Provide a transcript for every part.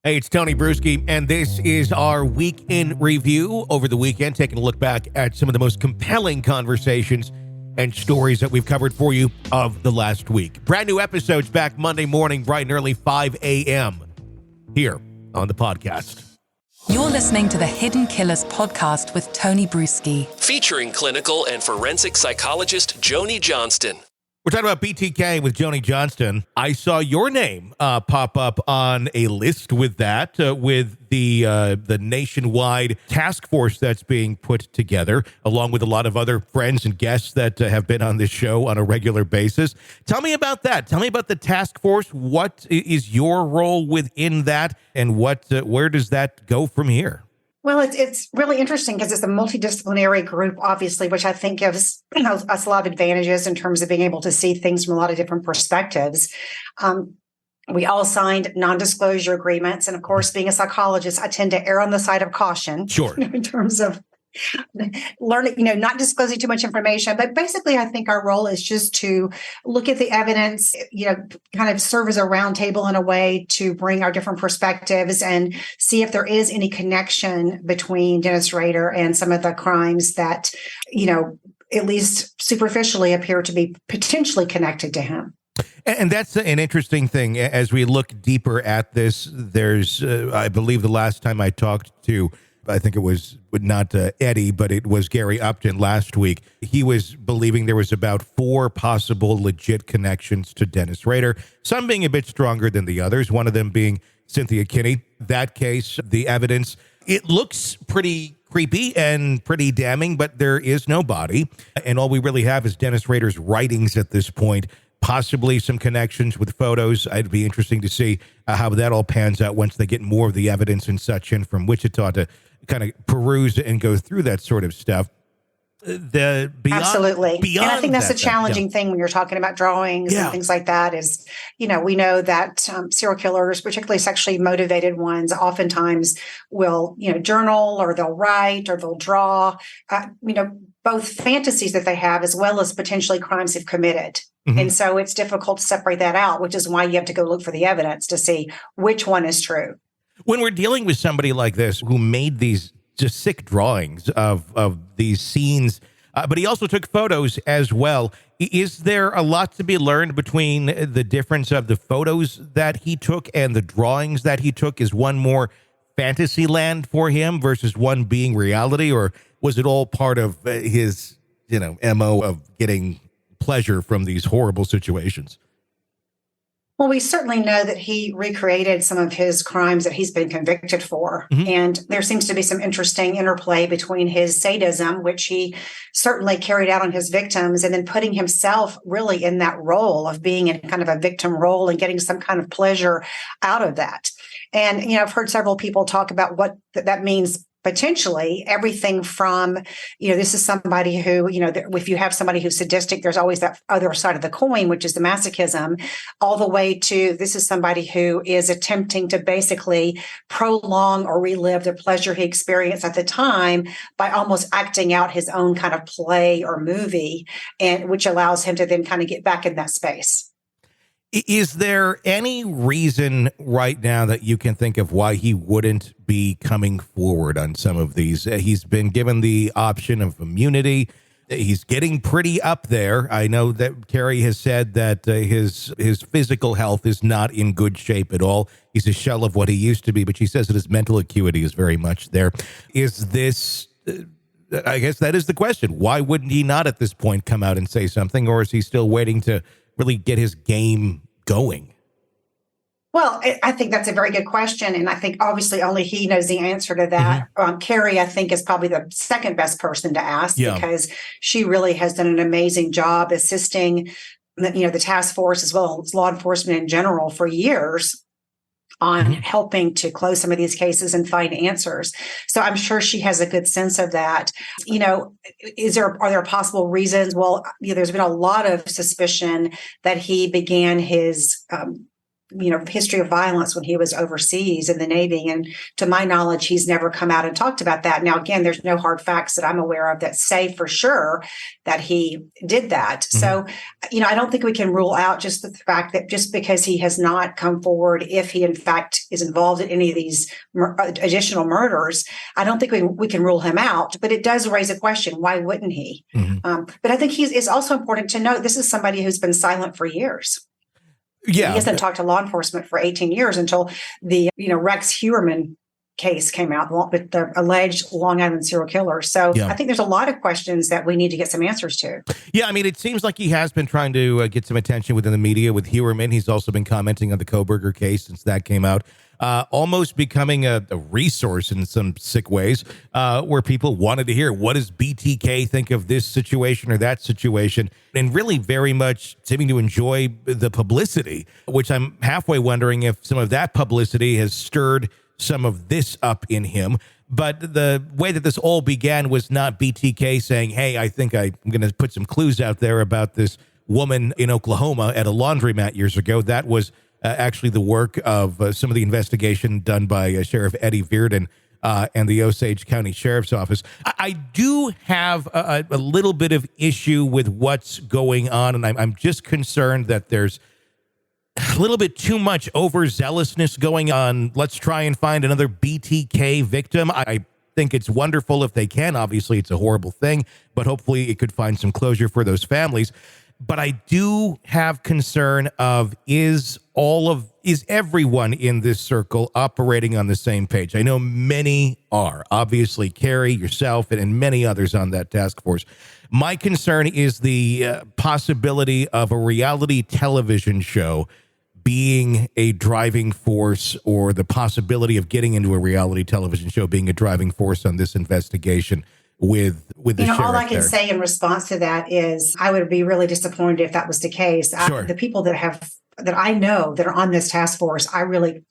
Hey, it's Tony Brueski, and this is our week in review over the weekend, taking a look back at some of the most compelling conversations and stories that we've covered for you of the last week. Brand new episodes back Monday morning, bright and early, 5 a.m. here on the podcast. You're listening to the Hidden Killers podcast with Tony Brueski, featuring clinical and forensic psychologist Joni Johnston. We're talking about BTK with Joni Johnston. I saw your name pop up on a list with that, with the nationwide task force that's being put together, along with a lot of other friends and guests that have been on this show on a regular basis. Tell me about that. Tell me about the task force. What is your role within that, and where does that go from here? Well, it's really interesting because it's a multidisciplinary group, obviously, which I think gives us a lot of advantages in terms of being able to see things from a lot of different perspectives. We all signed non-disclosure agreements. And of course, being a psychologist, I tend to err on the side of caution. Sure. In terms of learning, not disclosing too much information. But basically, I think our role is just to look at the evidence, kind of serve as a round table in a way to bring our different perspectives and see if there is any connection between Dennis Rader and some of the crimes that, at least superficially appear to be potentially connected to him. And that's an interesting thing. As we look deeper at this, there's, I believe the last time I talked to, I think it was not Eddie, but it was Gary Upton last week. He was believing there was about 4 possible legit connections to Dennis Rader, some being a bit stronger than the others, one of them being Cynthia Kinney. That case, the evidence, it looks pretty creepy and pretty damning, but there is no body. And all we really have is Dennis Rader's writings at this point, possibly some connections with photos. It'd be interesting to see how that all pans out once they get more of the evidence and such in from Wichita to kind of peruse and go through that sort of stuff. Absolutely. And I think that's a challenging thing when you're talking about drawings and things like that is, we know that serial killers, particularly sexually motivated ones, oftentimes will, journal or they'll write or they'll draw, both fantasies that they have as well as potentially crimes they've committed. Mm-hmm. And so it's difficult to separate that out, which is why you have to go look for the evidence to see which one is true. When we're dealing with somebody like this who made these just sick drawings of these scenes, but he also took photos as well, is there a lot to be learned between the difference of the photos that he took and the drawings that he took? Is one more fantasy land for him versus one being reality, or was it all part of his, MO of getting pleasure from these horrible situations? Well, we certainly know that he recreated some of his crimes that he's been convicted for. Mm-hmm. And there seems to be some interesting interplay between his sadism, which he certainly carried out on his victims, and then putting himself really in that role of being in kind of a victim role and getting some kind of pleasure out of that. And, I've heard several people talk about what that means. Potentially everything from, this is somebody who, if you have somebody who's sadistic, there's always that other side of the coin, which is the masochism, all the way to this is somebody who is attempting to basically prolong or relive the pleasure he experienced at the time by almost acting out his own kind of play or movie, and which allows him to then kind of get back in that space. Is there any reason right now that you can think of why he wouldn't be coming forward on some of these? He's been given the option of immunity. He's getting pretty up there. I know that Carrie has said that his physical health is not in good shape at all. He's a shell of what he used to be, but she says that his mental acuity is very much there. Is this... I guess that is the question. Why wouldn't he not at this point come out and say something, or is he still waiting to really get his game going? Well, I think that's a very good question. And I think obviously only he knows the answer to that. Mm-hmm. Carrie, I think, is probably the second best person to ask because she really has done an amazing job assisting, the task force as well as law enforcement in general for years on helping to close some of these cases and find answers. So I'm sure she has a good sense of that. Are there possible reasons? Well, there's been a lot of suspicion that he began his history of violence when he was overseas in the Navy. And to my knowledge, he's never come out and talked about that. Now, again, there's no hard facts that I'm aware of that say for sure that he did that. Mm-hmm. So, I don't think we can rule out just the fact that just because he has not come forward, if he in fact is involved in any of these additional murders, I don't think we can rule him out. But it does raise a question: why wouldn't he? Mm-hmm. But I think it's also important to note this is somebody who's been silent for years. Yeah, he hasn't talked to law enforcement for 18 years until the Rex Heuermann case came out with the alleged Long Island serial killer. So I think there's a lot of questions that we need to get some answers to. Yeah, I mean, it seems like he has been trying to get some attention within the media with Heuermann. He's also been commenting on the Koberger case since that came out. Almost becoming a resource in some sick ways, where people wanted to hear, what does BTK think of this situation or that situation? And really very much seeming to enjoy the publicity, which I'm halfway wondering if some of that publicity has stirred some of this up in him. But the way that this all began was not BTK saying, hey, I think I'm going to put some clues out there about this woman in Oklahoma at a laundromat years ago. That was actually the work of some of the investigation done by Sheriff Eddie Virden and the Osage County Sheriff's Office. I do have a little bit of issue with what's going on, and I'm just concerned that there's a little bit too much overzealousness going on. Let's try and find another BTK victim. I think it's wonderful if they can. Obviously, it's a horrible thing, but hopefully it could find some closure for those families. But I do have concern of is everyone in this circle operating on the same page? I know many are. Obviously, Carrie, yourself, and many others on that task force. My concern is the possibility of a reality television show being a driving force, or the possibility of getting into a reality television show being a driving force on this investigation with the sheriff. All I can say in response to that is I would be really disappointed if that was the case. Sure. The people that I know that are on this task force, I really,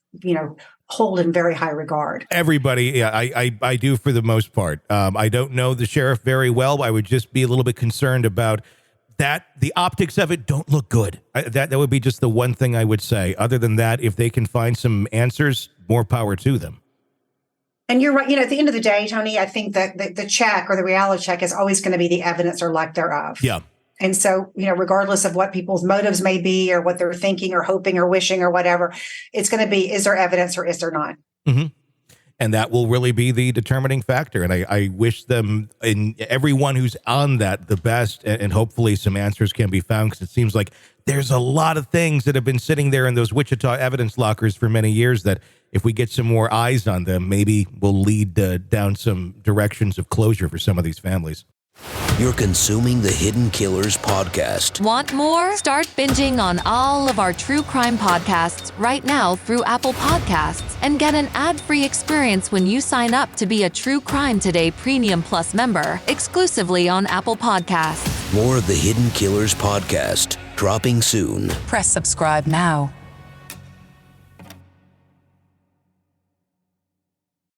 hold in very high regard. Everybody, yeah, I do for the most part. I don't know the sheriff very well. I would just be a little bit concerned about that. The optics of it don't look good. That would be just the one thing I would say. Other than that, if they can find some answers, more power to them. And you're right. At the end of the day, Tony, I think that the check or the reality check is always going to be the evidence or lack thereof. Yeah. And so, regardless of what people's motives may be or what they're thinking or hoping or wishing or whatever, it's going to be, is there evidence or is there not? Mm-hmm. And that will really be the determining factor. And I wish them and everyone who's on that the best, and hopefully some answers can be found, because it seems like there's a lot of things that have been sitting there in those Wichita evidence lockers for many years that if we get some more eyes on them, maybe will lead down some directions of closure for some of these families. You're consuming the Hidden Killers podcast. Want more? Start binging on all of our true crime podcasts right now through Apple Podcasts, and get an ad-free experience when you sign up to be a True Crime Today Premium Plus member, exclusively on Apple Podcasts. More of the Hidden Killers podcast, dropping soon. Press subscribe now.